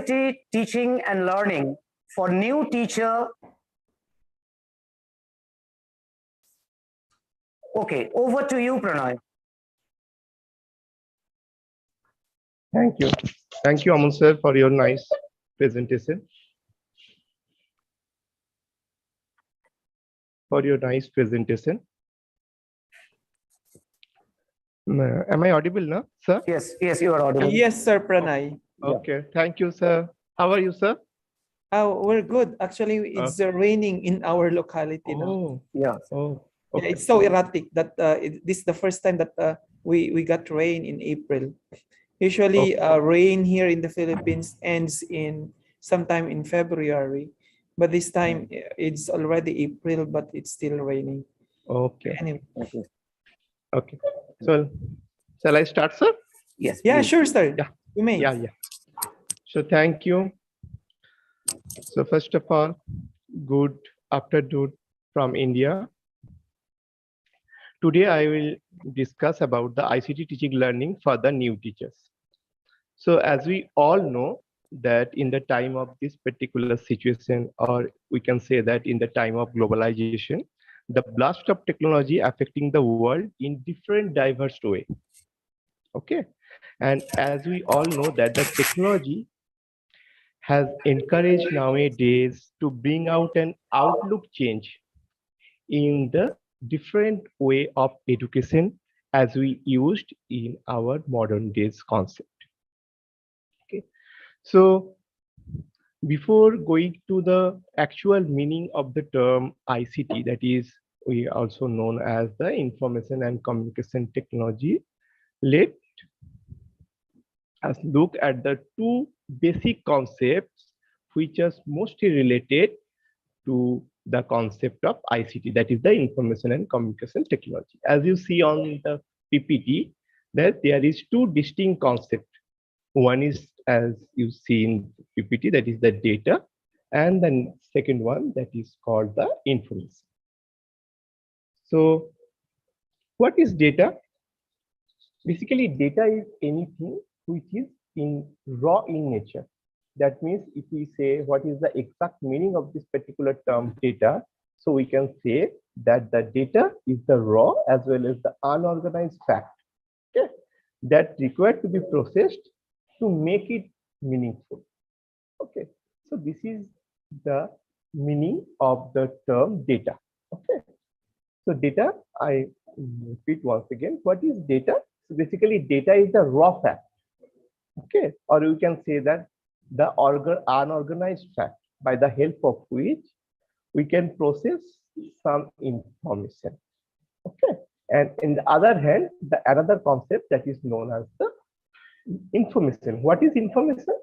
teaching and learning for new teacher. Okay, over to you, Pranay. Thank you. Thank you, Aman sir, for your nice presentation. Am I audible now, sir? Yes, you are audible. Yes, sir, Pranay. Okay, thank you, sir. How are you, sir? Oh, we're good. Actually, it's raining in our locality now. Yeah. Oh, okay. Yeah, it's so erratic that this is the first time that we got rain in April. Usually, rain here in the Philippines ends in sometime in February, but this time it's already April, but it's still raining. Okay. Anyway. Okay. So, shall I start, sir? Yes. Yeah, please. sure, sir. Yeah. You may. Yeah. So, thank you. So, first of all, good afternoon from India. Today, I will discuss about the ICT teaching learning for the new teachers. So, as we all know that in the time of this particular situation, or we can say that in the time of globalization, the blast of technology affecting the world in different diverse way. Okay. And as we all know that the technology has encouraged nowadays to bring out an outlook change in the different way of education as we used in our modern days concept. Okay. So before going to the actual meaning of the term ICT, that is we also known as the information and communication technology, let us look at the two basic concepts which are mostly related to the concept of ICT, that is the information and communication technology. As you see on the PPT, that there is two distinct concepts. One is, as you see in PPT, that is the data, and then second one that is called the information. So what is data? Basically, data is anything which is in raw in nature. That means if we say what is the exact meaning of this particular term data, so we can say that the data is the raw as well as the unorganized fact, okay, that required to be processed to make it meaningful. Okay, so this is the meaning of the term data. Okay, so data, I repeat once again, what is data? So basically data is the raw fact, okay, or you can say that the unorganized fact by the help of which we can process some information, okay. And in the other hand, the another concept that is known as the information. What is information?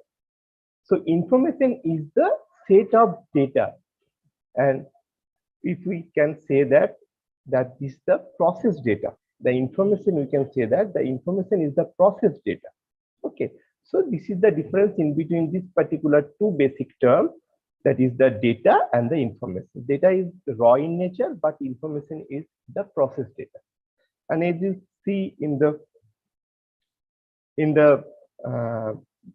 So information is the set of data, and if we can say that this is the process data, the information, we can say that the information is the process data. Okay, so this is the difference in between this particular two basic terms, that is the data and the information. Data is raw in nature, but information is the process data. And as you see in the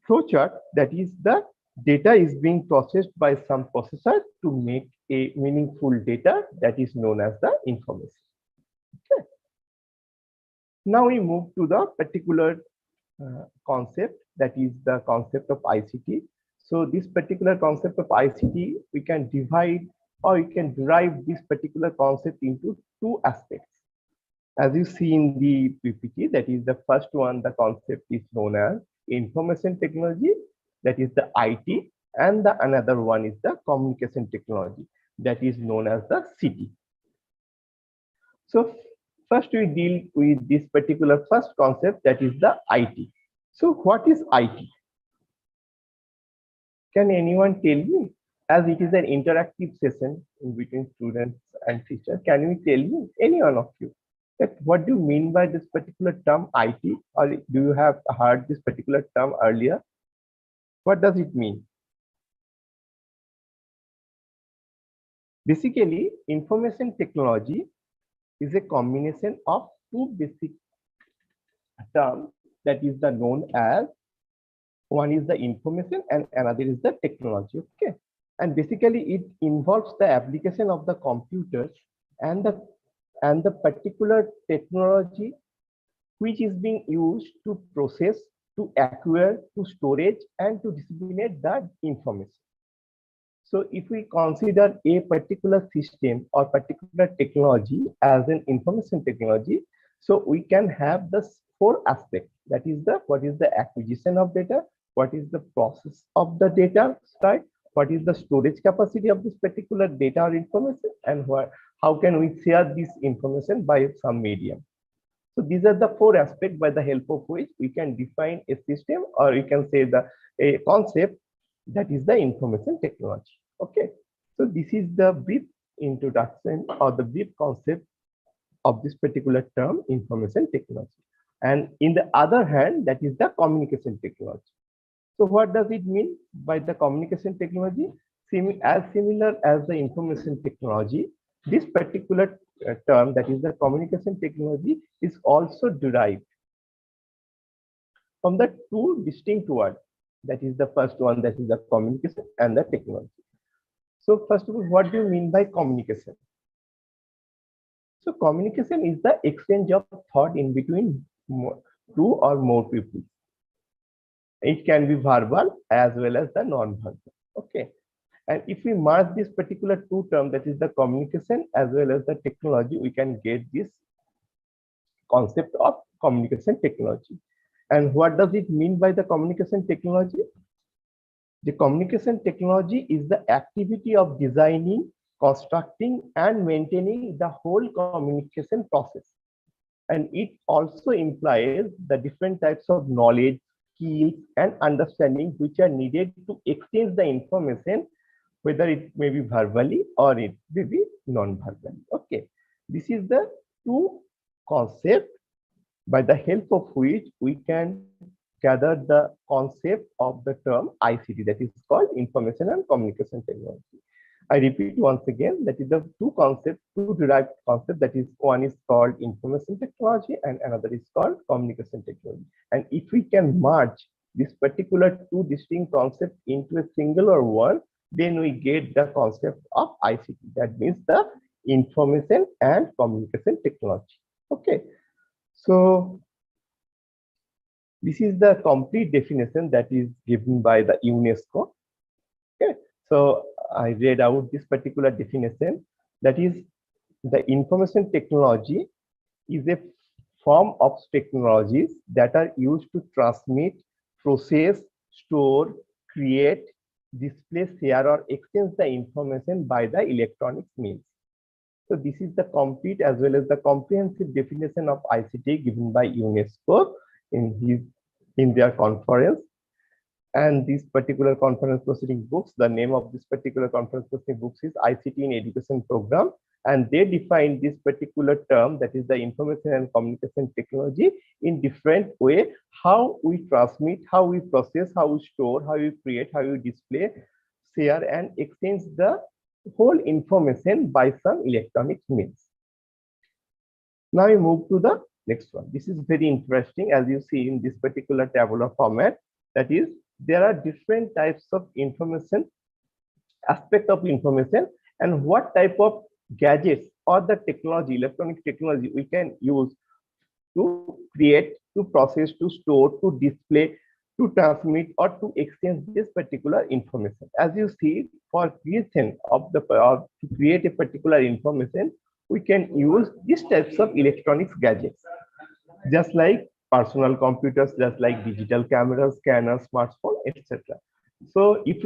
flow chart, that is the data is being processed by some processor to make a meaningful data that is known as the information. Okay. Now we move to the particular concept, that is the concept of ICT. So this particular concept of ICT, we can divide or we can derive this particular concept into two aspects. As you see in the PPT, that is the first one, the concept is known as information technology, that is the IT, and the another one is the communication technology, that is known as the CT. So first we deal with this particular first concept, that is the IT. So what is IT? Can anyone tell me? As it is an interactive session in between students and teachers, can you tell me, any one of you, that what do you mean by this particular term IT, or do you have heard this particular term earlier? What does it mean? Basically, information technology is a combination of two basic terms, that is the known as One is the information and another is the technology. Okay. And basically it involves the application of the computers and the particular technology which is being used to process, to acquire, to storage, and to disseminate that information. So if we consider a particular system or particular technology as an information technology, so we can have the four aspects. That is what is the acquisition of data, what is the process of the data, right? What is the storage capacity of this particular data or information, and how can we share this information by some medium. So these are the four aspects by the help of which we can define a system, or you can say a concept, that is the information technology. Okay. So this is the brief introduction or the brief concept of this particular term, information technology. And in the other hand, that is the communication technology. So what does it mean by the communication technology? As similar as the information technology, this particular term, that is the communication technology, is also derived from the two distinct words. That is the first one, that is the communication and the technology. So first of all, what do you mean by communication? So communication is the exchange of thought in between two or more people. It can be verbal as well as the non-verbal. Okay. And if we merge this particular two terms, that is the communication as well as the technology, we can get this concept of communication technology. And what does it mean by the communication technology? The communication technology is the activity of designing, constructing, and maintaining the whole communication process. And it also implies the different types of knowledge, skills, and understanding which are needed to exchange the information, whether it may be verbally or it may be non-verbally. Okay, this is the two concepts by the help of which we can gather the concept of the term ICT, that is called information and communication technology. I repeat once again, that is the two concepts, two derived concepts, that is one is called information technology and another is called communication technology. And if we can merge this particular two distinct concepts into a singular one, then we get the concept of ICT. That means the information and communication technology. Okay. So this is the complete definition that is given by the UNESCO. Okay. So I read out this particular definition, that is the information technology is a form of technologies that are used to transmit, process, store, create, display, share, or exchange the information by the electronic means. So this is the complete as well as the comprehensive definition of ICT given by UNESCO in their conference. And this particular conference proceeding books, the name of this particular conference proceeding books is ICT in Education Program. And they define this particular term, that is the information and communication technology, in different way, how we transmit, how we process, how we store, how we create, how we display, share, and exchange the whole information by some electronic means. Now we move to the next one. This is very interesting, as you see in this particular tabular format, that is, there are different types of information, aspect of information, and what type of gadgets or the technology, electronic technology we can use to create, to process, to store, to display, to transmit, or to exchange this particular information. As you see, for creation of the to create a particular information, we can use these types of electronics gadgets, just like personal computers, just like digital cameras, scanners, smartphone, etc. So if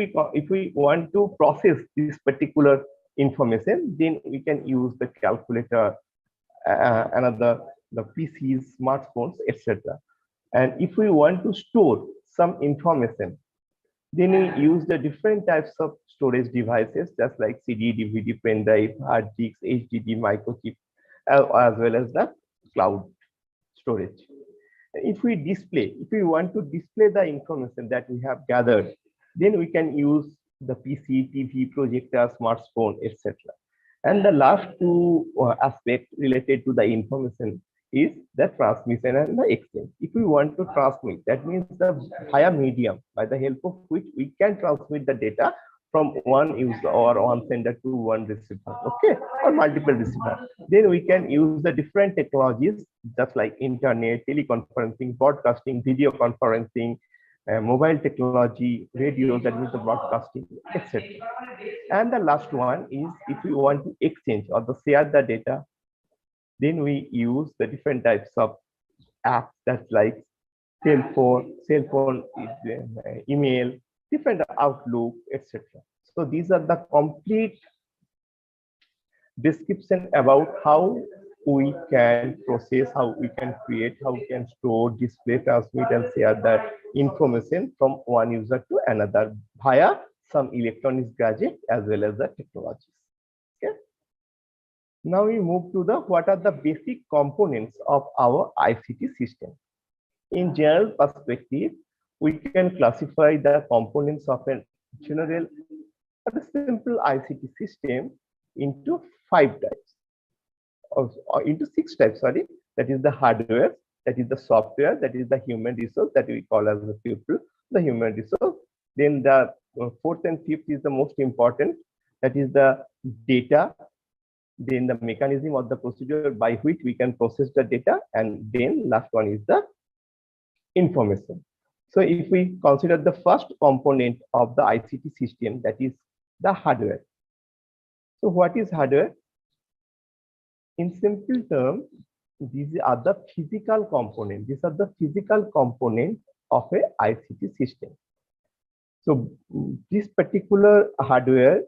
we want to process this particular information, then we can use the calculator, the PCs, smartphones, etc. And if we want to store some information, then we use the different types of storage devices, just like CD, DVD, pen drive, hard disks, HDD, microchip, as well as the cloud storage. If we want to display the information that we have gathered, then we can use the PC, TV, projector, smartphone, etc. And the last two aspects related to the information is the transmission and the exchange. If we want to transmit, that means the via medium by the help of which we can transmit the data from one user or one sender to one receiver, okay, or multiple receiver. Then we can use the different technologies just like internet, teleconferencing, broadcasting, video conferencing, mobile technology, radio, that means the broadcasting, etc. And the last one is if we want to exchange or to share the data, then we use the different types of apps that's like cell phone, email, different Outlook, etc. So these are the complete description about how we can process, how we can create, how we can store, display, transmit, and share the information from one user to another via some electronic gadget as well as the technologies. Okay. Now we move to the what are the basic components of our ICT system. In general perspective, we can classify the components of a general or a simple ICT system into 5 types, or into 6 types, sorry. That is the hardware, that is the software, that is the human resource that we call as the people, the human resource. Then the fourth and fifth is the most important, that is the data, then the mechanism or the procedure by which we can process the data, and then last one is the information. So if we consider the first component of the ICT system, that is the hardware. So what is hardware? In simple terms, these are the physical components. These are the physical components of a ICT system. So this particular hardware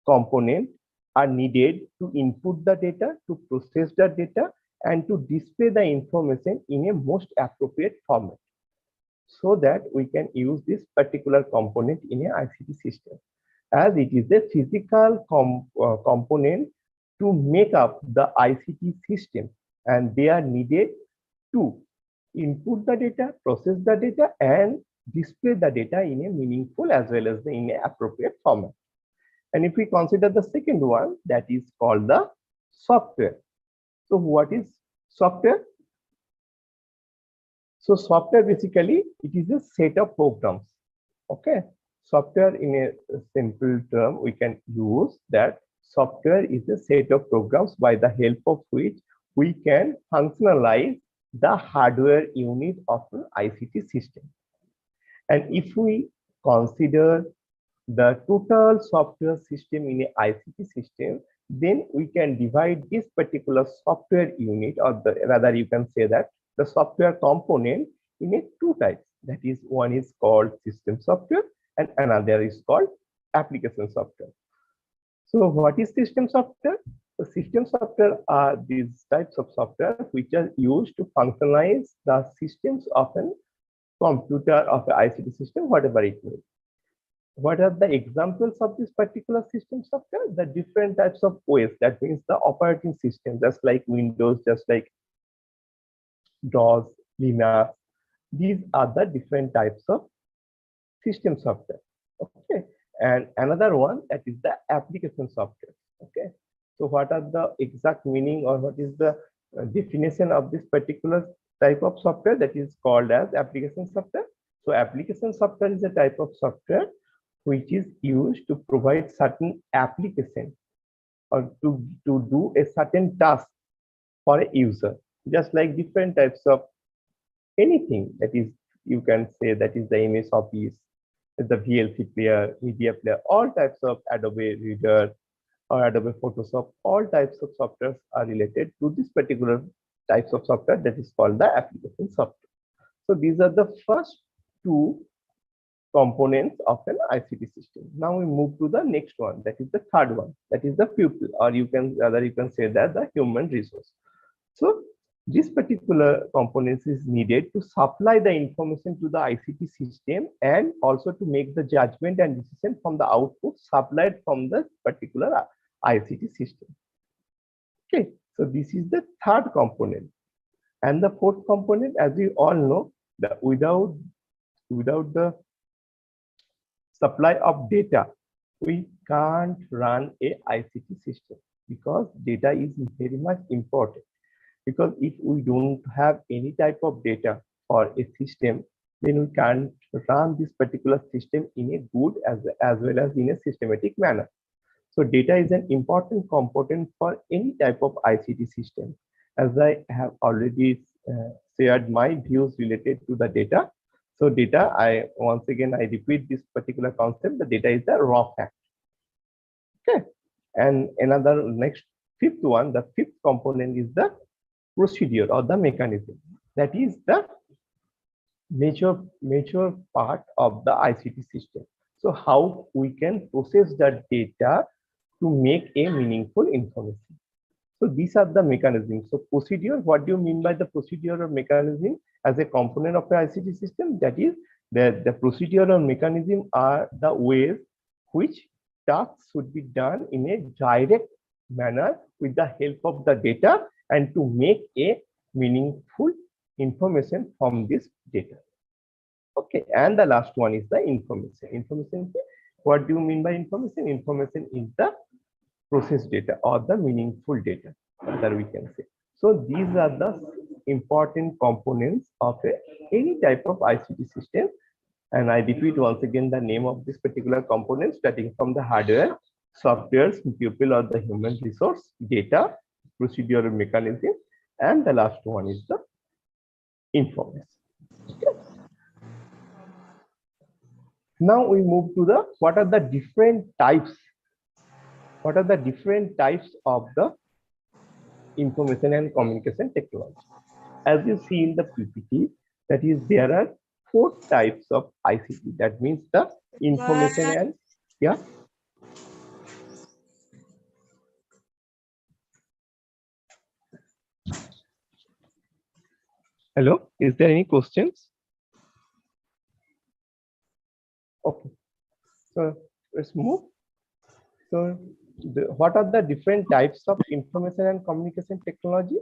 component are needed to input the data, to process the data, and to display the information in a most appropriate format, so that we can use this particular component in a ICT system, as it is a physical component to make up the ICT system, and they are needed to input the data, process the data, and display the data in a meaningful as well as in an appropriate format. And if we consider the second one, that is called the software. So what is software? So software basically, it is a set of programs. Okay. Software in a simple term, we can use that software is a set of programs by the help of which we can functionalize the hardware unit of an ICT system. And if we consider the total software system in an ICT system, then we can divide this particular software unit, or rather you can say that the software component in a 2 types. That is, one is called system software and another is called application software. So what is system software? The system software are these types of software which are used to functionalize the systems of a computer, of an ICT system, whatever it may be. What are the examples of this particular system software? The different types of OS, that means the operating system, just like Windows, just like DOS, Linux. These are the different types of system software. Okay. And another one, that is the application software. Okay. So what are the exact meaning, or what is the definition of this particular type of software? That is called as application software. So application software is a type of software which is used to provide certain application or to do a certain task for a user, just like different types of anything. That is, you can say that is the MS Office, the VLC player, media player, all types of Adobe Reader or Adobe Photoshop, all types of softwares are related to this particular types of software, that is called the application software. So these are the first 2 components of an ICT system. Now we move to the next one, that is the third one, that is the people, or you can say that the human resource. So this particular components is needed to supply the information to the ICT system and also to make the judgment and decision from the output supplied from the particular ICT system. Okay, so this is the third component. And the fourth component, as we all know, that without the supply of data, we can't run a ICT system, because data is very much important. because if we don't have any type of data or a system, then we can't run this particular system in a good as well as in a systematic manner. So data is an important component for any type of ICT system. As I have already shared my views related to the data. So data, once again I repeat this particular concept, the data is the raw fact. Okay. And another next fifth one, the fifth component is the procedure or the mechanism. That is the major part of the ICT system. So how we can process the data to make a meaningful information. So these are the mechanisms. So procedure, what do you mean by the procedure or mechanism as a component of the ICT system? That is the procedure or mechanism are the ways which tasks should be done in a direct manner with the help of the data and to make a meaningful information from this data. Okay, and the last one is the information. Information, what do you mean by information? Information is the process data or the meaningful data that we can say. So these are the important components of any type of ICT system. And I repeat once again the name of this particular component, starting from the hardware, software, people or the human resource, data, procedural mechanism, and the last one is the information. Okay. Now we move to the what are the different types of the information and communication technology. As you see in the PPT, that is there are 4 types of ICT. That means the information and yeah. Hello, is there any questions? Okay, so let's move. So what are the different types of information and communication technology?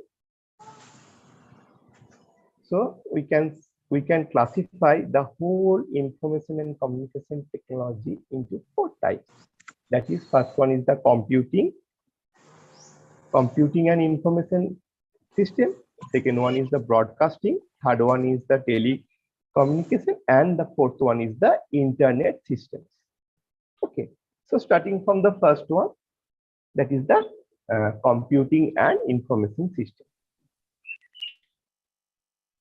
So we can classify the whole information and communication technology into 4 types. That is, first one is the computing and information system. Second one is the broadcasting. Third one is the telecommunication, and the fourth one is the internet systems. Okay, so starting from the first one, that is the computing and information system.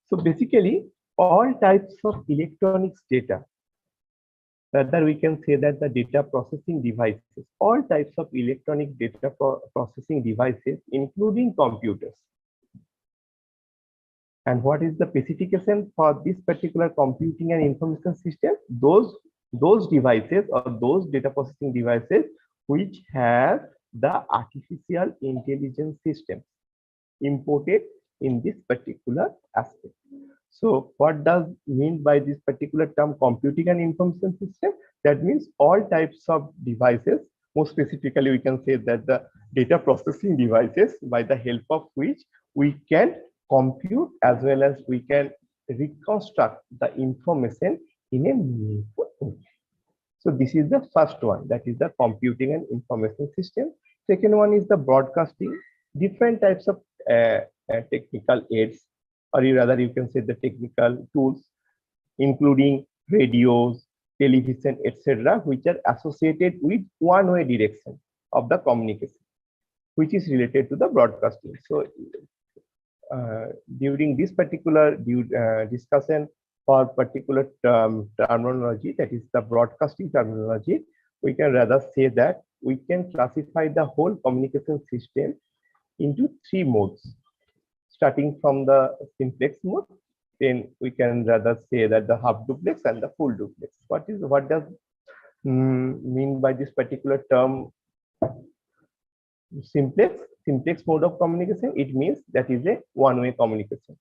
So basically, all types of electronics data, rather we can say that the data processing devices, all types of electronic data processing devices, including computers. And what is the specification for this particular computing and information system? Those devices or those data processing devices which have the artificial intelligence system imported in this particular aspect. So what does mean by this particular term computing and information system? That means all types of devices, more specifically we can say that the data processing devices by the help of which we can compute as well as we can reconstruct the information in a meaningful way. So this is the first one, that is the computing and information system. Second one is the broadcasting, different types of technical aids, or rather you can say the technical tools, including radios, television, etc., which are associated with one-way direction of the communication, which is related to the broadcasting. So during this particular discussion for particular terminology, that is the broadcasting terminology, we can rather say that we can classify the whole communication system into 3 modes, starting from the simplex mode. Then we can rather say that the half duplex and the full duplex. What does mean by this particular term simplex mode of communication? It means that is a one-way communication.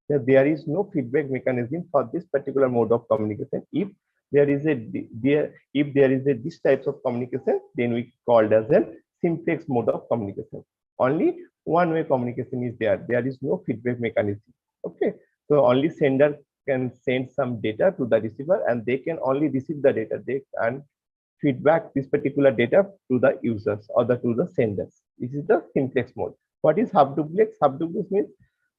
There is no feedback mechanism for this particular mode of communication. If there is this types of communication, then we called as a simplex mode of communication. Only one-way communication is there. There is no feedback mechanism. Okay, so only sender can send some data to the receiver, and they can only receive the data. They can feedback this particular data to the users or to the senders. This is the simplex mode. What is half duplex? Half duplex means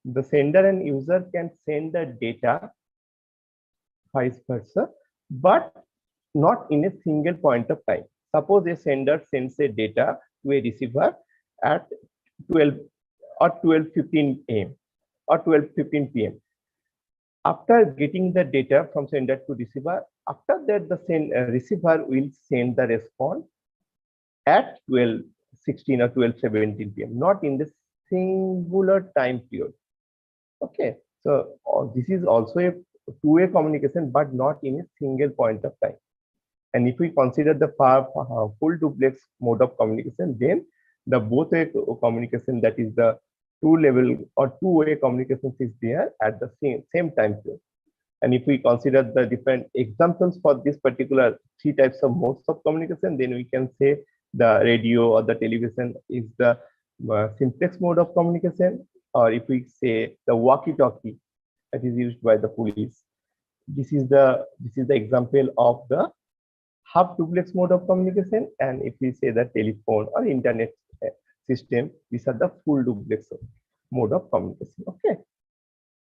the sender and user can send the data vice versa, but not in a single point of time. Suppose a sender sends a data to a receiver at 12 or 12:15 a.m. or 12:15 p.m. After getting the data from sender to receiver, after that the receiver will send the response at 12:16 or 12:17 p.m. not in the singular time period. Okay, so this is also a two-way communication, but not in a single point of time. And if we consider the full duplex mode of communication, then the both-way communication, that is the two-level or two-way communications, is there at the same time period. And if we consider the different examples for this particular three types of modes of communication, then we can say the radio or the television is the simplex mode of communication, or if we say the walkie-talkie that is used by the police, this is the example of the half duplex mode of communication. And if we say the telephone or internet system, these are the full duplex mode of communication. Okay,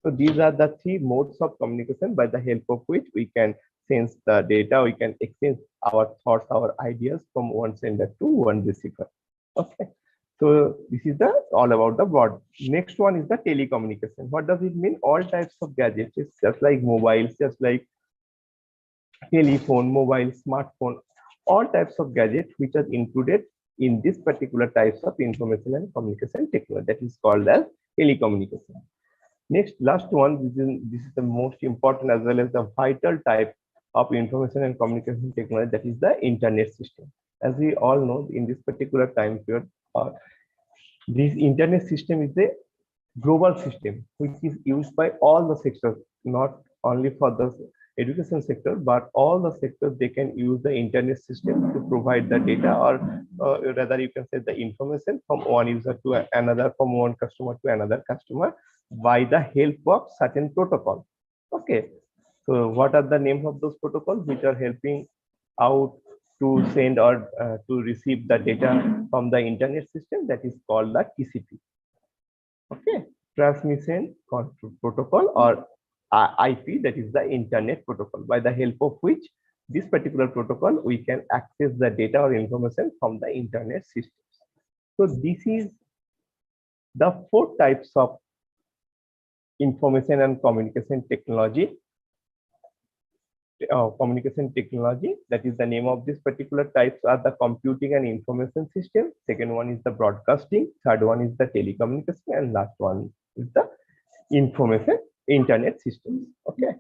so these are the three modes of communication by the help of which we can sense the data, we can exchange our thoughts, our ideas from one sender to one receiver. Okay, so this is the all about the broad. Next one is the telecommunication. What does it mean? All types of gadgets, it's just like mobiles, just like telephone, mobile, smartphone, all types of gadgets which are included in this particular types of information and communication technology, that is called as telecommunication. Next, last one, this is the most important as well as the vital type of information and communication technology, that is the internet system. As we all know, in this particular time period, this internet system is a global system which is used by all the sectors, not only for the education sector, but all the sectors. They can use the internet system to provide the data, or rather you can say the information from one user to another, from one customer to another customer, by the help of certain protocol. Okay, so what are the names of those protocols which are helping out to send or to receive the data from the internet system? That is called the TCP. Okay, transmission control protocol, or IP, that is the internet protocol, by the help of which this particular protocol we can access the data or information from the internet systems. So this is the four types of information and communication technology. That is the name of this particular types are the computing and information system. Second one is the broadcasting. Third one is the telecommunication, and last one is the information internet systems. Okay,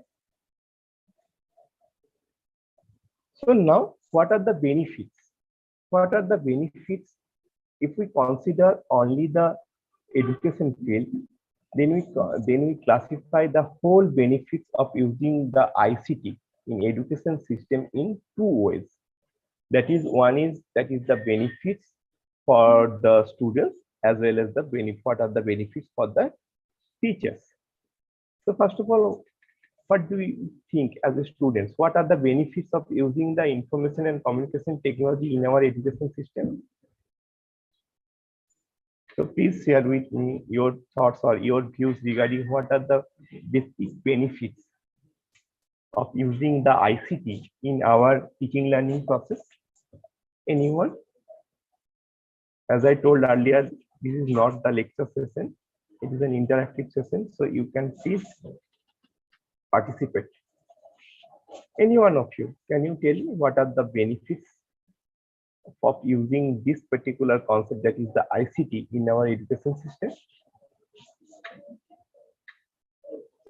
so now what are the benefits? What are the benefits if we consider only the education field? Then we classify the whole benefits of using the ICT in education system in two ways. That is, one is the benefits for the students, as well as the what are the benefits for the teachers. So first of all, what do you think as a students? What are the benefits of using the information and communication technology in our education system? So please share with me your thoughts or your views regarding what are the basic benefits of using the ICT in our teaching learning process. Anyone? As I told earlier, this is not the lecture session. It is an interactive session, so you can please participate. Any one of you, can you tell me what are the benefits of using this particular concept, that is the ICT, in our education system?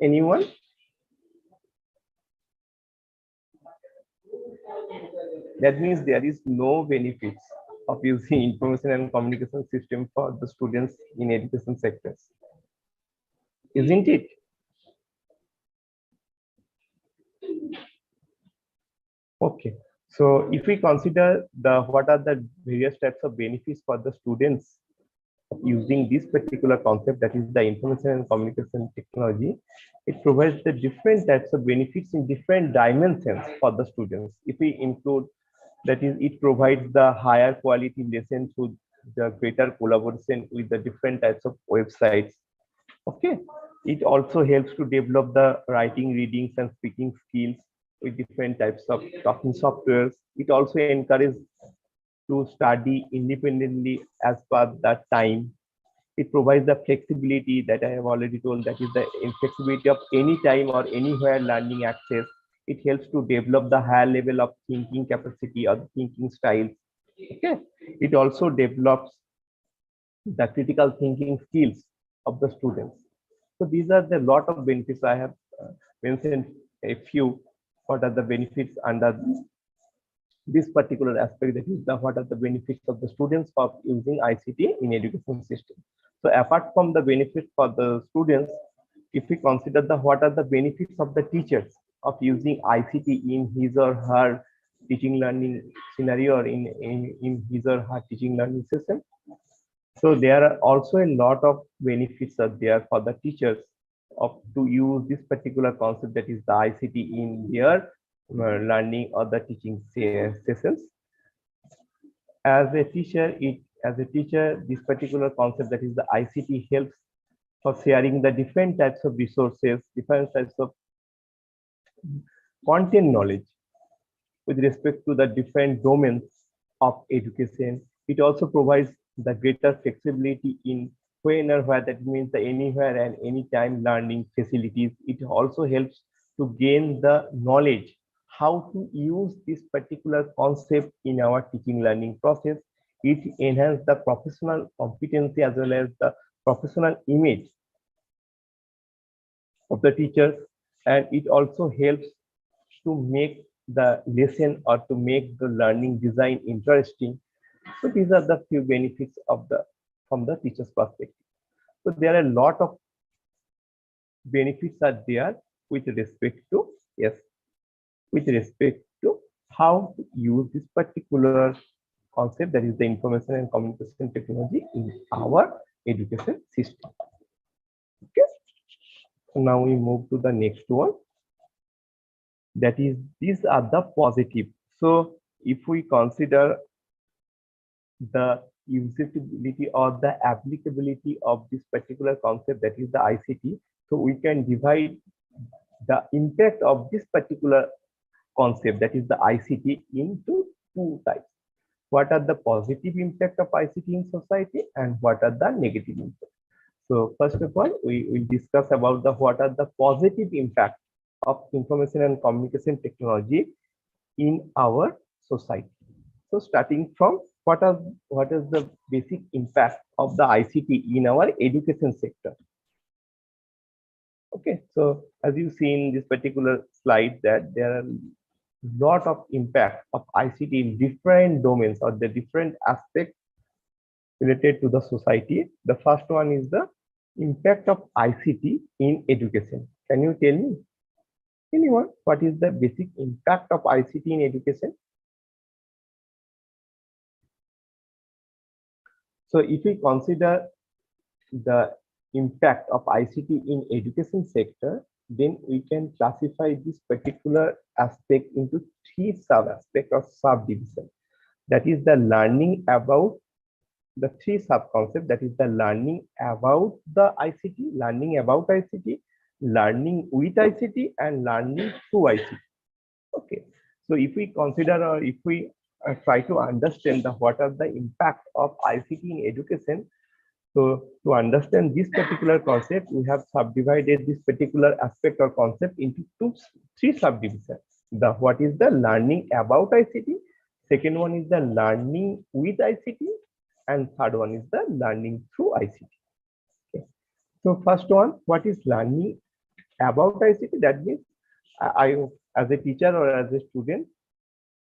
Anyone? That means there is no benefits of using information and communication system for the students in education sectors, isn't it? Okay, so if we consider what are the various types of benefits for the students of using this particular concept, that is the information and communication technology, it provides the different types of benefits in different dimensions for the students. If we include, that is, it provides the higher quality lesson through the greater collaboration with the different types of websites. Okay, it also helps to develop the writing, reading, and speaking skills with different types of talking softwares. It also encourages to study independently as per that time. It provides the flexibility that I have already told, that is the flexibility of any time or anywhere learning access. It helps to develop the higher level of thinking capacity or the thinking styles. Okay, it also develops the critical thinking skills of the students. So these are the lot of benefits. I have mentioned a few. What are the benefits under this particular aspect, that is the what are the benefits of the students of using ICT in education system. So apart from the benefits for the students, if we consider the what are the benefits of the teachers of using ICT in his or her teaching learning scenario, or in his or her teaching learning system. So there are also a lot of benefits are there for the teachers of to use this particular concept, that is the ICT in their learning or the teaching sessions. As a teacher, this particular concept, that is the ICT, helps for sharing the different types of resources, different types of content knowledge with respect to the different domains of education. It also provides the greater flexibility in when or where, that means the anywhere and anytime learning facilities. It also helps to gain the knowledge how to use this particular concept in our teaching learning process. It enhances the professional competency as well as the professional image of the teachers, and it also helps to make the lesson or to make the learning design interesting. So these are the few benefits of the from the teacher's perspective. So there are a lot of benefits are there with respect to, yes, with respect to how to use this particular concept, that is the information and communication technology in our education system. Okay. So now we move to the next one. That is, these are the positive. So if we consider the usability or the applicability of this particular concept, that is the ICT, so we can divide the impact of this particular concept, that is the ICT, into two types. What are the positive impact of ICT in society and what are the negative impact? So first of all, we will discuss about the what are the positive impact of information and communication technology in our society. So starting from what is the basic impact of the ICT in our education sector? Okay, so as you see in this particular slide, that there are lot of impact of ICT in different domains or the different aspects related to the society. The first one is the impact of ICT in education. Can you tell me, anyone, what is the basic impact of ICT in education? So if we consider the impact of ICT in education sector, then we can classify this particular aspect into three sub aspects or subdivision. That is the learning about the three sub concepts, that is the learning about the ICT, learning about ICT, learning with ICT, and learning through ICT. Okay, so if we consider or if we try to understand the what are the impact of ICT in education, so to understand this particular concept, we have subdivided this particular aspect or concept into three subdivisions. The what is the learning about ICT, second one is the learning with ICT, and third one is the learning through ICT. Okay. So first one, what is learning about ICT? That means I as a teacher or as a student,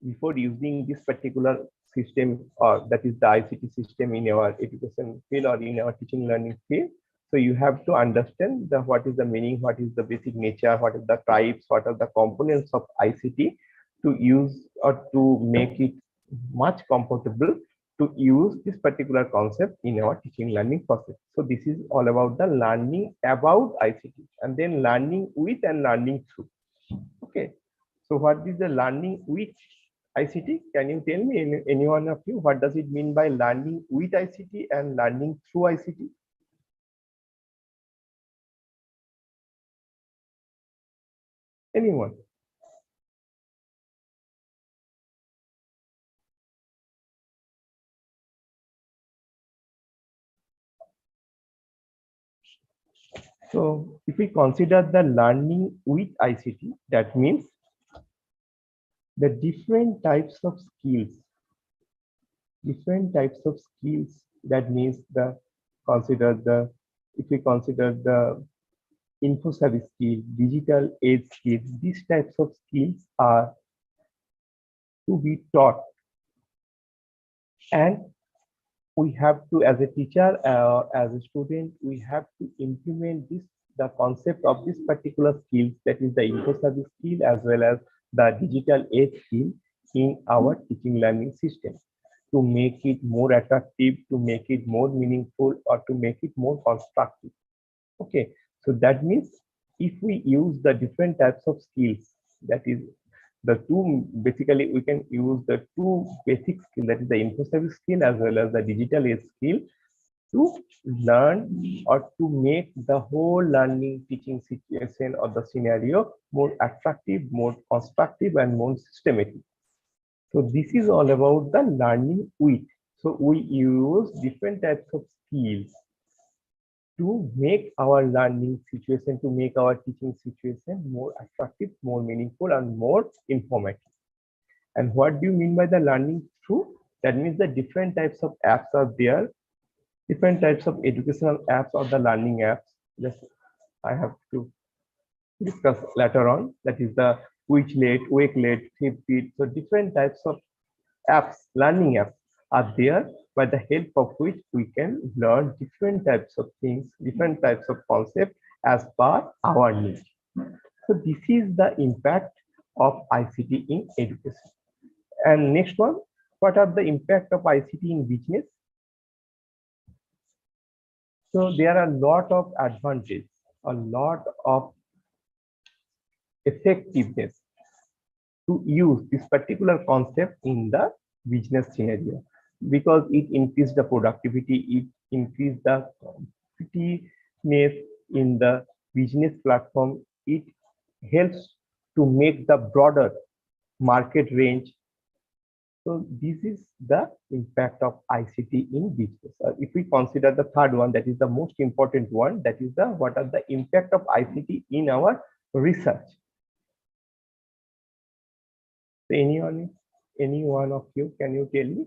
before using this particular system, or that is the ICT system in our education field or in our teaching learning field, so you have to understand the what is the meaning, what is the basic nature, what is the types, what are the components of ICT to use or to make it much comfortable to use this particular concept in our teaching learning process. So this is all about the learning about ICT, and then learning with and learning through. Okay, so what is the learning with ICT? Can you tell me, any one of you, what does it mean by learning with ICT and learning through ICT? Anyone? So if we consider the learning with ICT, that means the different types of skills, that means if we consider the info service skill, digital age skills, these types of skills are to be taught, and we have to, as a teacher, as a student, we have to implement the concept of this particular skills, that is the info service skill as well as the digital age skill, in our teaching learning system, to make it more attractive, to make it more meaningful, or to make it more constructive. Okay, so that means if we use the different types of skills, that is the two, basically we can use the two basic skill, that is the info service skill as well as the digital age skill, to learn or to make the whole learning teaching situation or the scenario more attractive, more constructive, and more systematic. So this is all about the learning with. So we use different types of skills to make our learning situation, to make our teaching situation more attractive, more meaningful, and more informative. And what do you mean by the learning through? That means the different types of apps are there, different types of educational apps or the learning apps. Just I have to discuss later on. That is the Quizlet, Wakelet, Fitbit. So different types of apps, learning apps are there, by the help of which we can learn different types of things, different types of concepts as per our needs. So this is the impact of ICT in education. And next one, what are the impact of ICT in business? So there are a lot of advantage, a lot of effectiveness to use this particular concept in the business scenario, because it increased the productivity, it increased the competitiveness in the business platform, it helps to make the broader market range. So this is the impact of ICT in business. If we consider the third one, that is the most important one, that is the what are the impact of ICT in our research. So any one of you, can you tell me,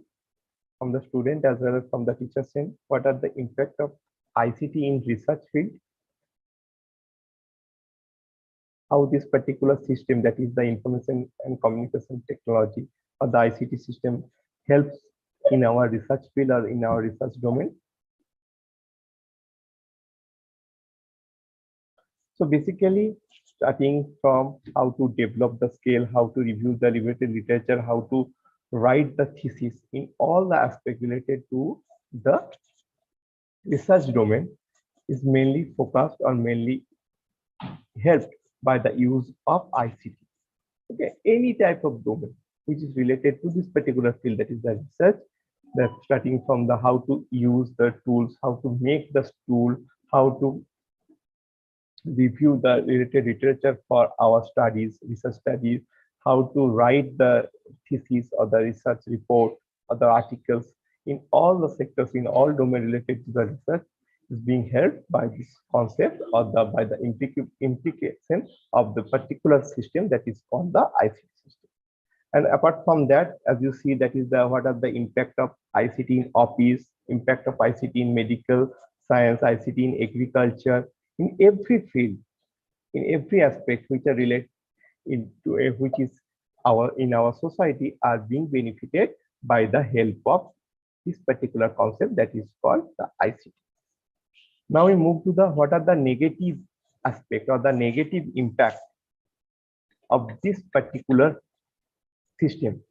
from the student as well as from the teacher's end, what are the impact of ICT in research field? How this particular system, that is the information and communication technology or the ICT system, helps in our research field or in our research domain? So basically, starting from how to develop the scale, how to review the related literature, how to write the thesis, in all the aspects related to the research domain, is mainly focused or mainly helped by the use of ICT. Okay, any type of domain which is related to this particular field, that is the research, that starting from the how to use the tools, how to make the tool, how to review the related literature for our studies, research studies, how to write the thesis or the research report or the articles, in all the sectors, in all domain related to the research, is being helped by this concept or by the implication of the particular system that is called the ICT system. And apart from that, as you see, that is the what are the impact of ICT in office, impact of ICT in medical science, ICT in agriculture, in every field, in every aspect which are related into which is in our society, are being benefited by the help of this particular concept that is called the ICT. Now we move to the what are the negative aspect or the negative impact of this particular system.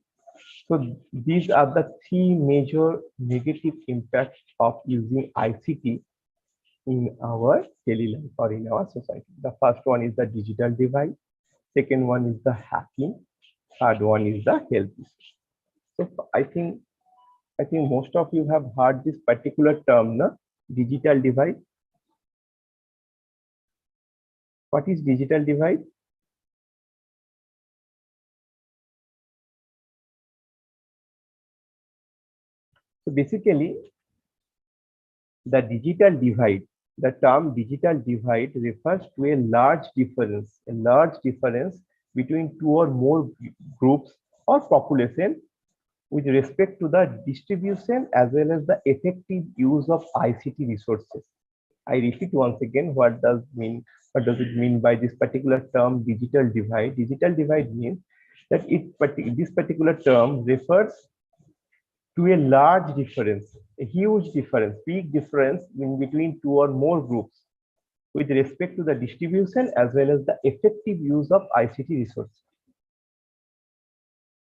So these are the three major negative impacts of using ICT in our daily life or in our society. The first one is the digital divide. Second one is the hacking. Third one is the health issue. So I think most of you have heard this particular term, na? Digital divide. What is digital divide? So basically, the digital divide, the term digital divide refers to a large difference between two or more groups or population with respect to the distribution as well as the effective use of ICT resources. I repeat once again, what does it mean by this particular term digital divide? Digital divide means that this particular term refers to a large difference, a huge difference, big difference in between two or more groups with respect to the distribution as well as the effective use of ICT resources.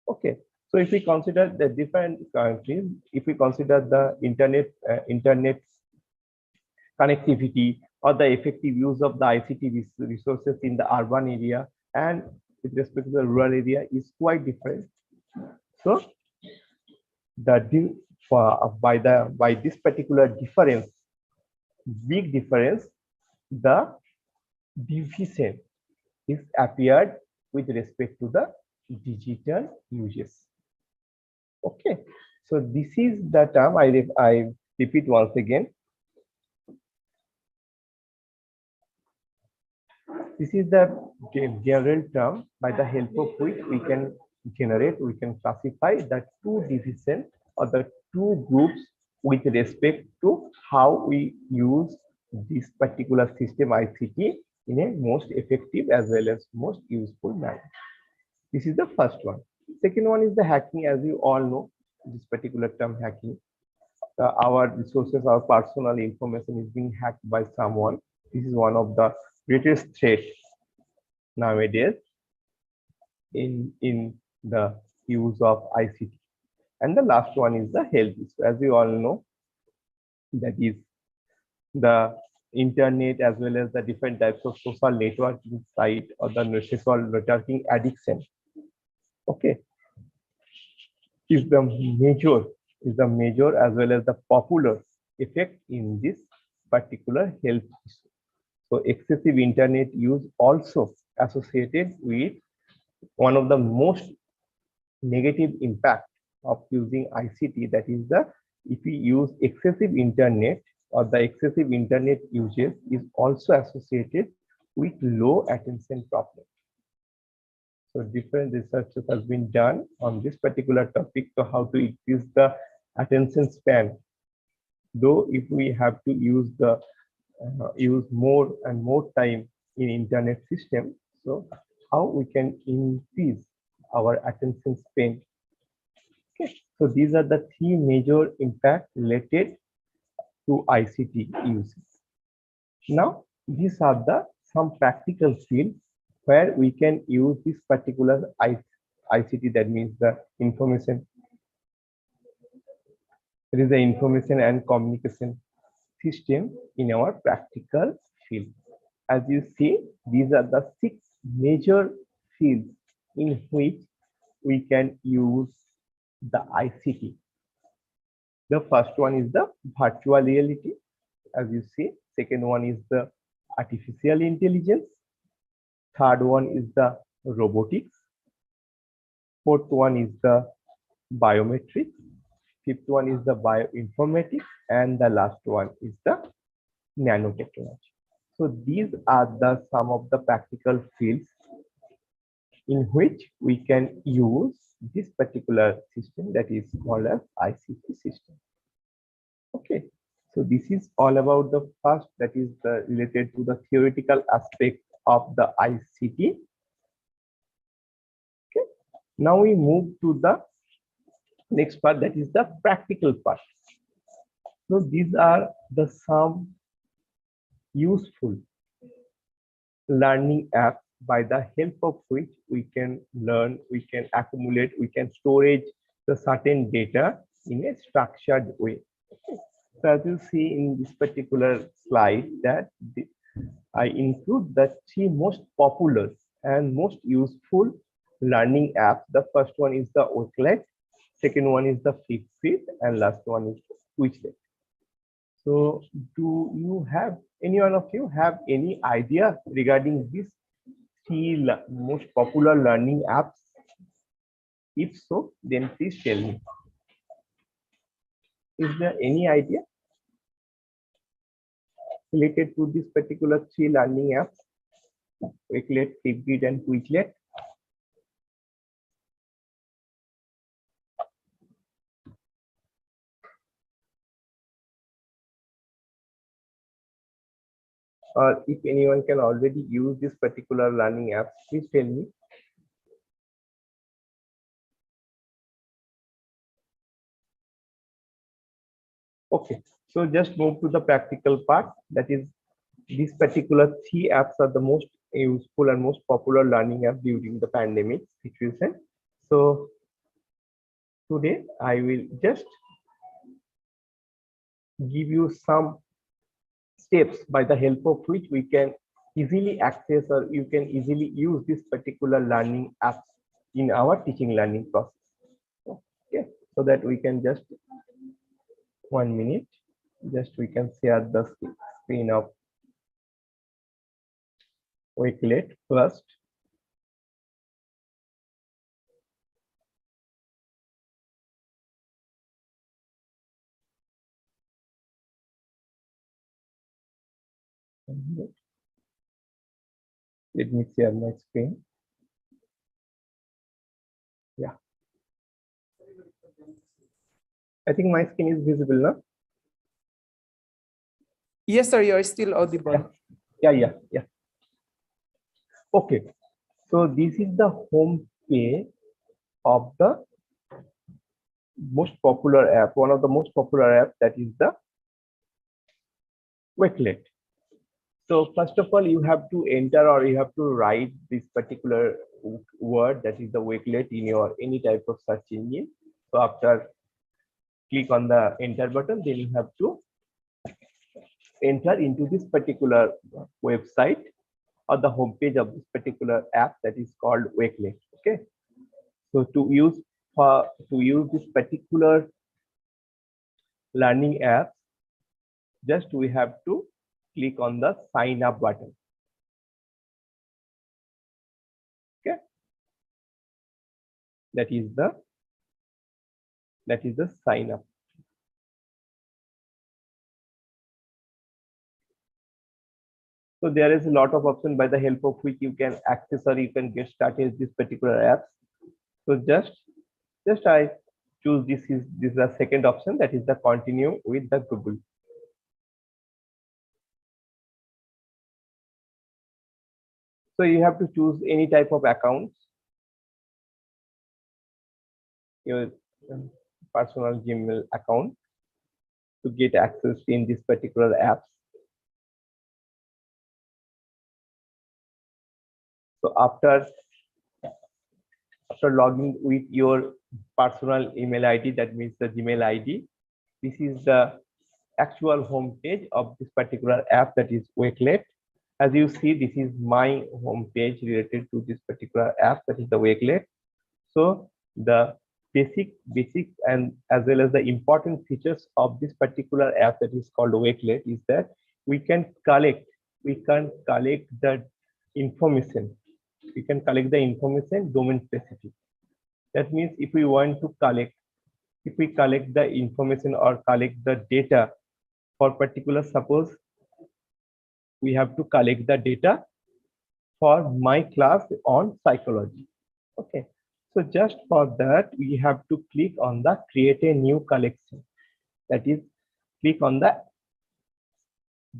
Okay, so if we consider the different countries, if we consider the internet connectivity or the effective use of the ICT resources in the urban area and with respect to the rural area is quite different. So by this particular difference, big difference, the deficient is appeared with respect to the digital uses. Okay, so this is the term I repeat once again. This is the general term by the help of which we can classify the two divisions or the two groups with respect to how we use this particular system ICT in a most effective as well as most useful manner. This is the first one. Second one is the hacking. As you all know, this particular term hacking. Our resources, our personal information is being hacked by someone. This is one of the greatest threats nowadays in the use of ICT. And the last one is the health issue. As you all know, that is the internet as well as the different types of social networking site or the social networking addiction. Okay, is the major as well as the popular effect in this particular health issue. So excessive internet use also associated with one of the most negative impact of using ICT, that is the if we use excessive internet or the excessive internet usage is also associated with low attention problem. So different researches has been done on this particular topic, so how to increase the attention span. Though if we have to use more and more time in internet system, so how we can increase our attention span. Okay, so these are the three major impacts related to ICT usage. Now these are some practical fields where we can use this particular ICT, that means the information. It is the information and communication system in our practical field. As you see, these are the 6 major fields in which we can use the ICT. The first one is the virtual reality, as you see. Second one is the artificial intelligence. Third one is the robotics. Fourth one is the biometrics. Fifth one is the bioinformatics, and the last one is the nanotechnology. So these are some of the practical fields in which we can use this particular system, that is called as ICT system. Okay, so this is all about the first, that is related to the theoretical aspect of the ICT. Okay, now we move to the next part, that is the practical part. So these are some useful learning apps by the help of which we can learn, we can accumulate, we can storage the certain data in a structured way. Okay. So as you see in this particular slide, that I include the 3 most popular and most useful learning apps. The first one is the Wakelet, second one is the Fitbit, and last one is Quizlet. So do you have, any one of you have any idea regarding these three most popular learning apps? If so, then please tell me. Is there any idea related to this particular three learning apps? Wakelet, Fitbit, and Quizlet? Or if anyone can already use this particular learning apps, please tell me. Okay, so just move to the practical part. That is, these particular three apps are the most useful and most popular learning apps during the pandemic situation. So today I will just give you some steps by the help of which we can easily access, or you can easily use this particular learning apps in our teaching learning process. Okay, so that we can just 1 minute, just we can share the screen of Wakelet first. Let me share my screen. Yeah, I think my screen is visible now. Yes, sir, you are still audible. Yeah. Okay, so this is the home page of the most popular app, one of the most popular app, that is the Wakelet. So first of all, you have to enter, or you have to write this particular word, that is the Wakelet, in your any type of search engine. So after click on the enter button, then you have to enter into this particular website or the home page of this particular app that is called Wakelet. Okay, so to use this particular learning app, just we have to click on the sign up button. Okay, that is the sign up. So there is a lot of option by the help of which you can access, or you can get started this particular apps. So just I choose this is the second option, that is the continue with the Google. So you have to choose any type of accounts, your personal Gmail account, to get access in this particular apps. So after logging with your personal email ID, that means the Gmail ID, this is the actual home page of this particular app, that is Wakelet. As you see, this is my home page related to this particular app, that is the Wakelet. So the basic and as well as the important features of this particular app that is called Wakelet is that we can collect the information. We can collect the information domain specific. That means if we want to collect the information or collect the data for particular, suppose we have to collect the data for my class on psychology. Okay, so just for that we have to click on the create a new collection, that is click on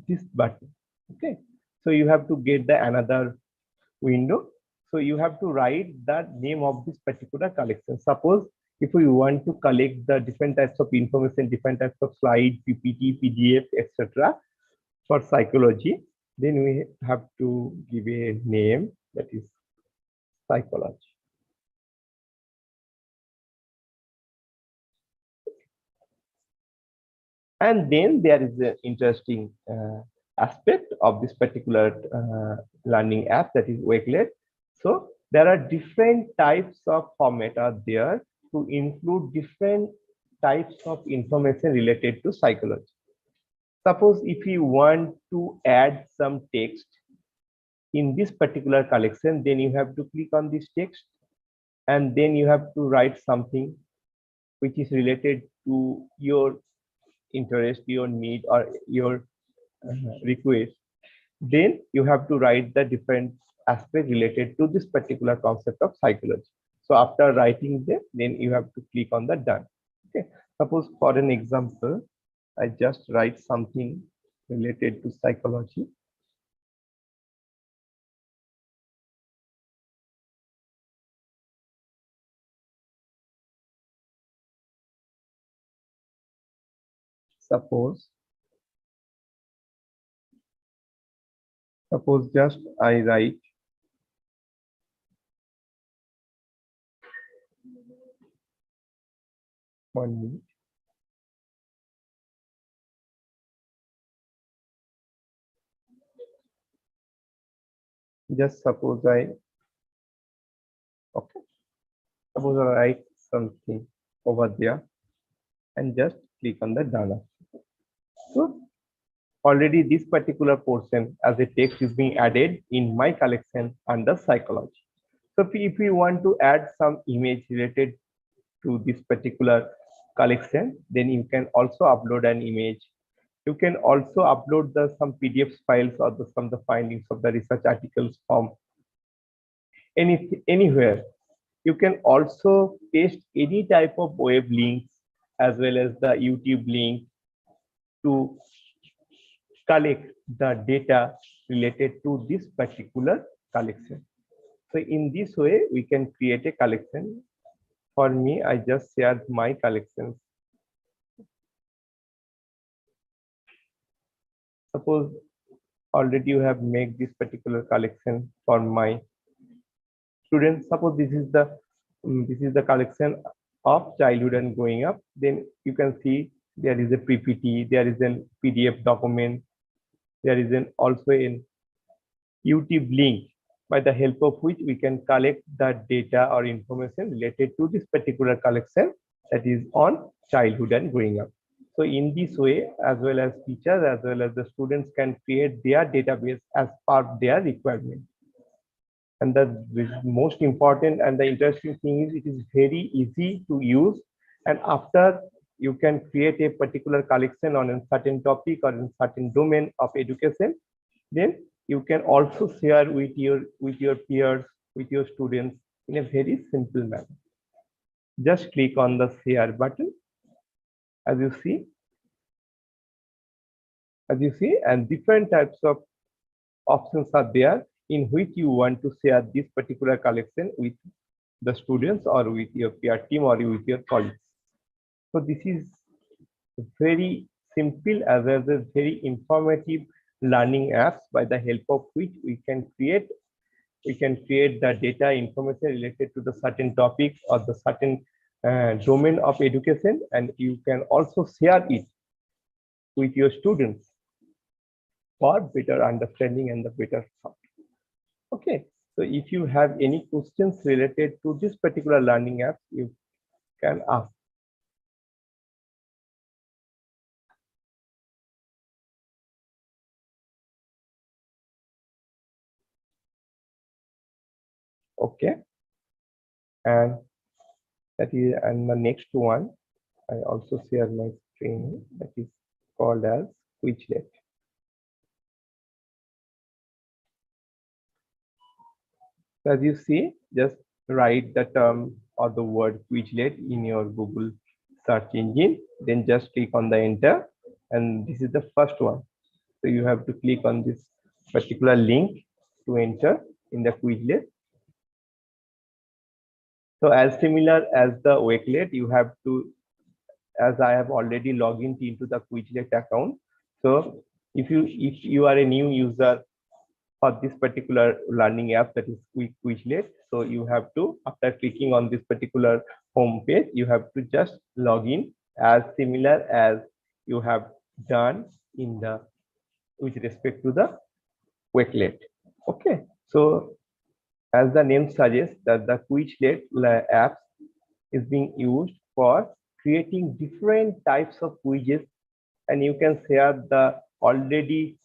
this button. Okay, so you have to get the another window. So you have to write the name of this particular collection. Suppose if we want to collect the different types of information, different types of slide, PPT, PDF, etc. for psychology, then we have to give a name, that is psychology. And then there is an interesting aspect of this particular learning app, that is Wakelet. So There are different types of format are there to include different types of information related to psychology. Suppose if you want to add some text in this particular collection, then you have to click on this text and then you have to write something which is related to your interest, your need, or your request. Then you have to write the different aspect related to this particular concept of psychology. So after writing them, then you have to click on the done. Okay. Suppose for an example, I just write something related to psychology. Suppose just I write one minute. Just suppose okay. Suppose I write something over there and just click on the done. So already this particular portion as a text is being added in my collection under psychology. So if we want to add some image related to this particular collection, then you can also upload an image. You can also upload some PDF files or some of the findings of the research articles from anywhere. You can also paste any type of web links as well as the YouTube link to collect the data related to this particular collection. So in this way, we can create a collection. For me, I just shared my collections. Suppose already you have made this particular collection for my students. Suppose this is the collection of childhood and growing up. Then you can see there is a PPT, there is a PDF document, there is also a YouTube link by the help of which we can collect the data or information related to this particular collection that is on childhood and growing up. So in this way, as well as teachers, as well as the students can create their database as per their requirement. And the most important and the interesting thing is it is very easy to use. And after you can create a particular collection on a certain topic or in certain domain of education, then you can also share with your peers, with your students in a very simple manner. Just click on the share button, as you see, and different types of options are there in which you want to share this particular collection with the students or with your peer team or with your colleagues. So this is very simple as well as very informative learning apps by the help of which we can create the data information related to the certain topic or the certain domain of education, and you can also share it with your students for better understanding and the better thought. Okay, so if you have any questions related to this particular learning app, you can ask. Okay, and the next one, I also share my screen that is called as Quizlet. So as you see, just write the term or the word Quizlet in your Google search engine, then just click on the enter, and this is the first one. So you have to click on this particular link to enter in the Quizlet. So as similar as the Wakelet, you have to, as I have already logged into the Quizlet account. So if you are a new user for this particular learning app, that is Quizlet, so you have to, after clicking on this particular home page, you have to just log in as similar as you have done in the with respect to the Wakelet. Okay, so as the name suggests, that the Quizlet app is being used for creating different types of quizzes, and you can share the already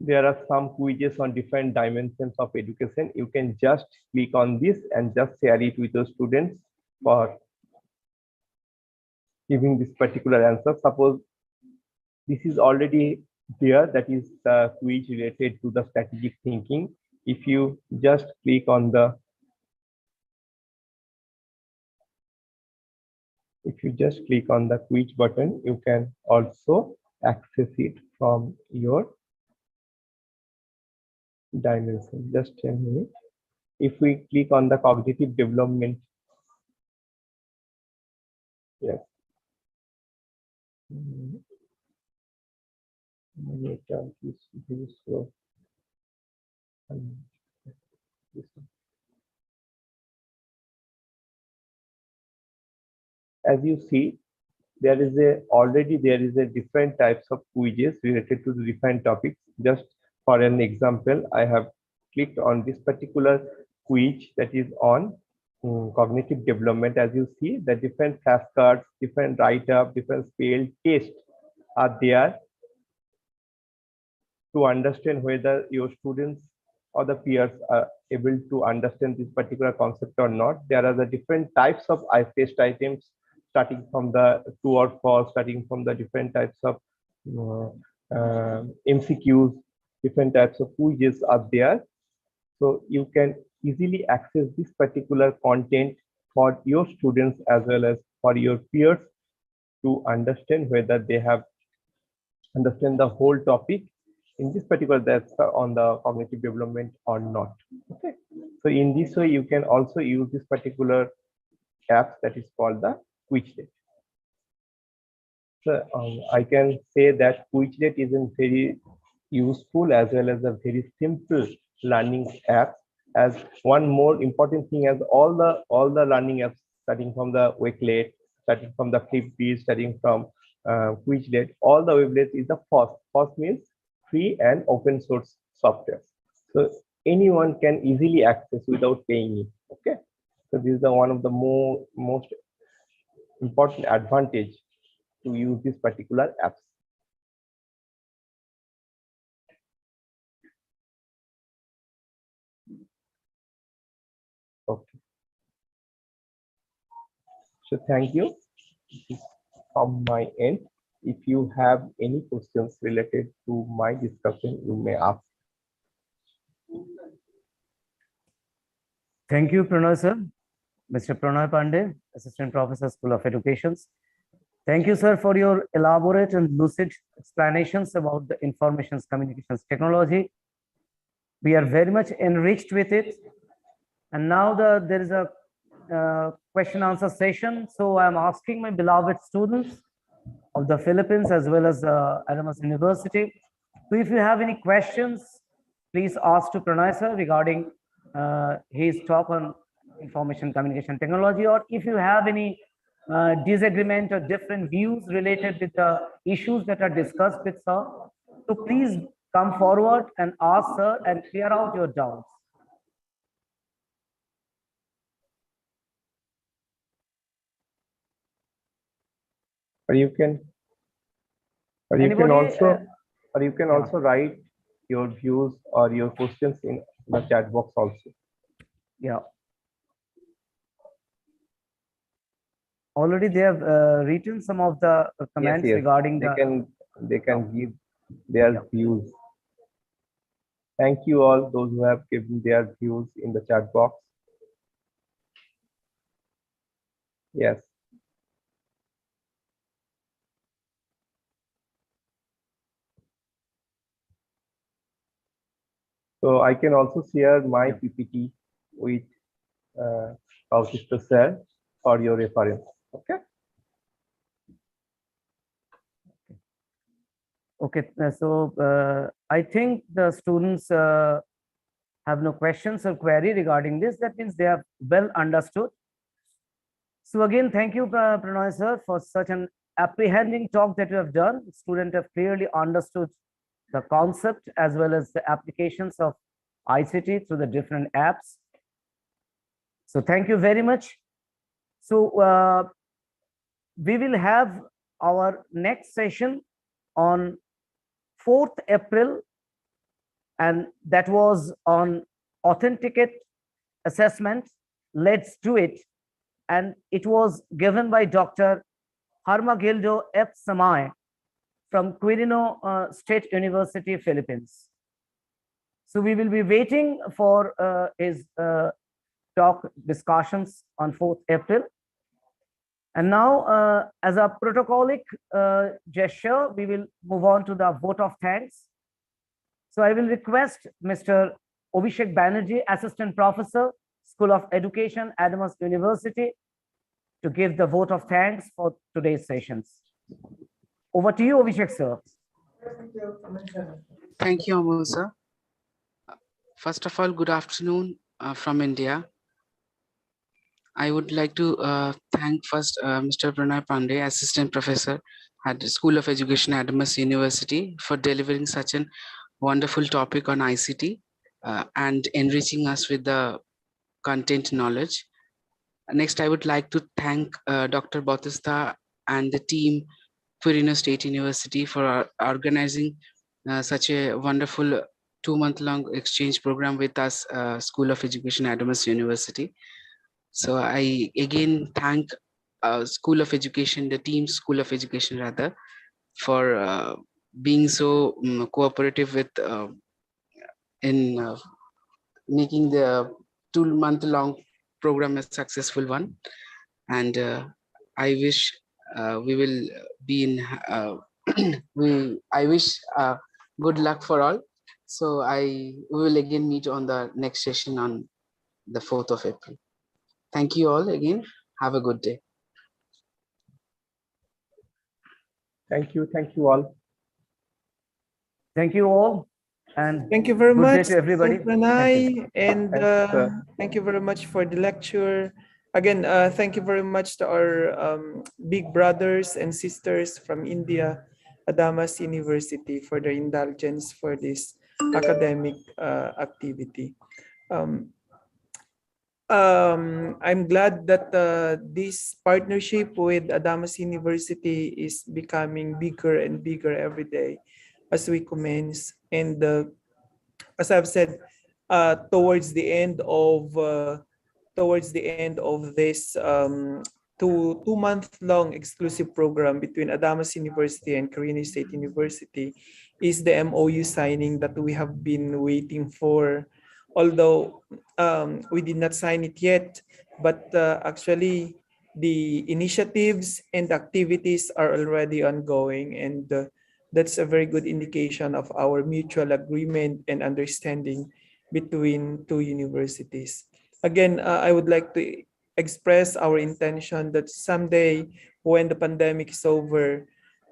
there are some quizzes on different dimensions of education. You can just click on this and just share it with your students for giving this particular answer. Suppose this is already there, that is the quiz related to the strategic thinking. If you just click on the quiz button, you can also access it from your dimension. Just a minute. If we click on the cognitive development, yes. Network is very slow. This one. As you see, there is a different types of quizzes related to the different topics. Just for an example, I have clicked on this particular quiz that is on cognitive development. As you see, the different flashcards, different write-up, different spell tests are there to understand whether your students or the peers are able to understand this particular concept or not. There are the different types of test items, starting from the true or false, starting from the different types of MCQs, different types of quizzes are there. So you can easily access this particular content for your students as well as for your peers to understand whether they have understand the whole topic in this particular, that's on the cognitive development or not. Okay, so in this way you can also use this particular app that is called the Quizlet. So I can say that Quizlet is a very useful as well as a very simple learning app. As one more important thing, as all the learning apps, starting from the Wakelet, starting from the Flipgrid, starting from Quizlet, all the Wavelets is the FOSS. FOSS means free and open source software. So anyone can easily access without paying it. Okay. So this is one of the most important advantage to use this particular apps. Okay. So thank you from my end. If you have any questions related to my discussion, you may ask. Thank you, Pranay sir. Mr. Pranay Pandey, Assistant Professor, School of Education. Thank you, sir, for your elaborate and lucid explanations about the information communications technology. We are very much enriched with it. And now there is a question answer session. So I'm asking my beloved students of the Philippines as well as Adamas University. So if you have any questions, please ask to Pranay sir regarding his talk on information communication technology, or if you have any disagreement or different views related with the issues that are discussed with sir, so please come forward and ask sir and clear out your doubts. Or you can also write your views or your questions in the chat box also. Yeah. Already they have written some of the comments regarding they can give their views. Thank you all those who have given their views in the chat box. Yes. So I can also share my PPT with Kaustubh sir for your reference. Okay. Okay, so I think the students have no questions or query regarding this. That means they have well understood. So again, thank you, Pranay sir, for such an apprehending talk that you have done. Students have clearly understood the concept as well as the applications of ICT through the different apps. So thank you very much. So we will have our next session on 4th April, and that was on authenticate assessment. Let's do it. And it was given by Dr. Hermagildo F. Samay from Quirino State University, Philippines. So we will be waiting for his talk discussions on 4th April. And now, as a protocolic gesture, we will move on to the vote of thanks. So I will request Mr. Abhishek Banerjee, Assistant Professor, School of Education, Adams University, to give the vote of thanks for today's sessions. Over to you, Abhishek, sir. Thank you, Amol, sir. First of all, good afternoon from India. I would like to thank first Mr. Pranay Pandey, Assistant Professor at the School of Education, Adams University, for delivering such a wonderful topic on ICT and enriching us with the content knowledge. Next, I would like to thank Dr. Bautista and the team, Quirino State University, for organizing such a wonderful 2-month-long exchange program with us, School of Education, Adams University. So I again thank School of Education, the team School of Education rather, for being so cooperative with in making the 2-month-long program a successful one. And I wish we will be in I wish good luck for all. So we will again meet on the next session on the 4th of April. Thank you all again. Have a good day. Thank you all. Thank you all. And Thank you very good day much, to everybody. Sir Pranay, and Thanks, sir. thank you very much for the lecture. Again, thank you very much to our big brothers and sisters from India, Adamas University, for their indulgence for this academic activity. I'm glad that this partnership with Adamas University is becoming bigger and bigger every day as we commence. And as I've said, towards the end of this two-month-long exclusive program between Adamas University and Quirino State University is the MOU signing that we have been waiting for. Although we did not sign it yet, but actually the initiatives and activities are already ongoing, and that's a very good indication of our mutual agreement and understanding between two universities. Again, I would like to express our intention that someday when the pandemic is over,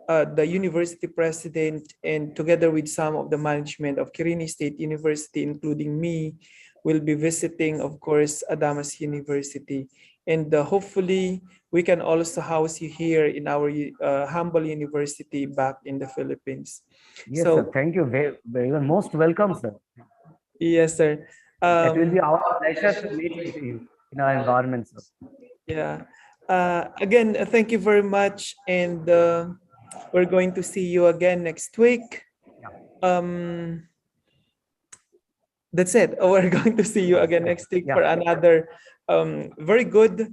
the university president and together with some of the management of Quirino State University, including me, will be visiting, of course, Adamas University. And hopefully we can also house you here in our humble university back in the Philippines. Yes, So, sir. Thank you. Very most welcome, sir. Yes, sir. It will be our pleasure to meet with you in our environment, sir. Yeah. Again, thank you very much. And we're going to see you again next week. That's it. We're going to see you again next week for another very good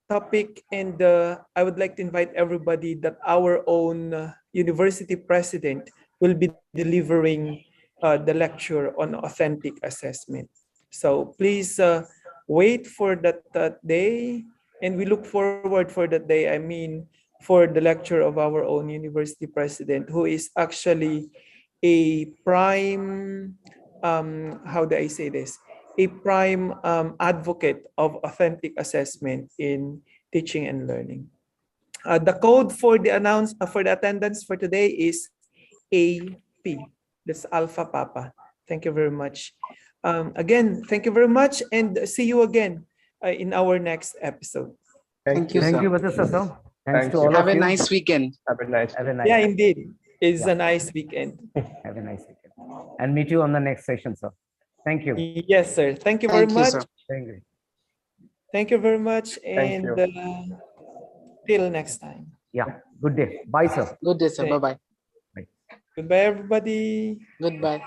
topic. And I would like to invite everybody that our own university president will be delivering the lecture on authentic assessment. So please wait for that day, and we look forward for that day. I mean, for the lecture of our own university president, who is actually a prime, how do I say this? A prime advocate of authentic assessment in teaching and learning. The code for the attendance for today is AP. That's Alpha Papa. Thank you very much. Again, thank you very much, and see you again in our next episode. Thank you, Thank sir. you, Batista, sir. Thanks to all Have of a you. nice weekend. Have a nice Have a nice Yeah, indeed. It's Yeah. a nice weekend. Have a nice weekend. And meet you on the next session, sir. Thank you. Yes, sir. Thank you very Thank you, much. sir. Thank you. Thank you very much. Thank And you. till next time. Yeah. Good day. Bye, sir. Good day, sir. Okay. Bye-bye. Goodbye, everybody. Goodbye.